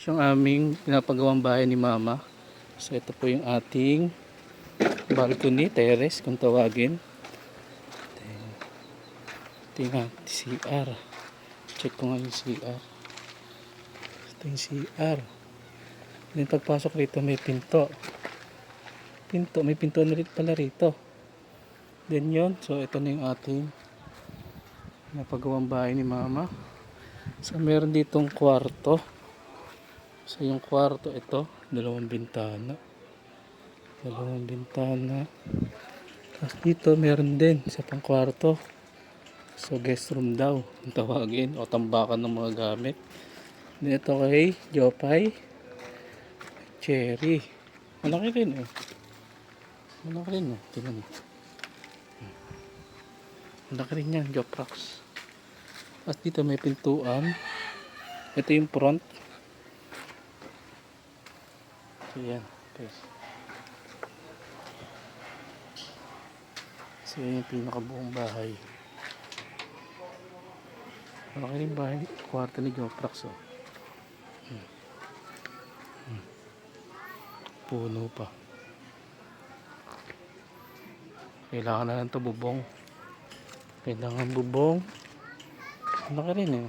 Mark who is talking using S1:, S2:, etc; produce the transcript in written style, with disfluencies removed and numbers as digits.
S1: yung aming pinapagawang bahay ni Mama. So ito po yung ating balcony, terrace kung tawagin. Ito yung ating CR. Check ko nga yung CR. Ito yung CR. Then pagpasok rito may pinto. May pinto na rin pala rito. Then yun, so ito na yung ating napagawang bahay ni Mama. So meron ditong kwarto. So yung kwarto ito, dalawang bintana. Tapos dito meron din sa pang kwarto. So guest room daw ang tawagin o tambakan ng mga gamit. Dito kay Jopay, Cherry. Malaki rin eh. Tingnan mo. Malaki rin yan, Joprox. Tapos dito may pintuan. Ito yung front. So yan, guys. So yan yung pinakabuong bahay. Malaki rin bahay, kwarto ni Joprox oh. Puno pa. Kailangan na lang ito bubong. Kailangan bubong. Malaki rin eh.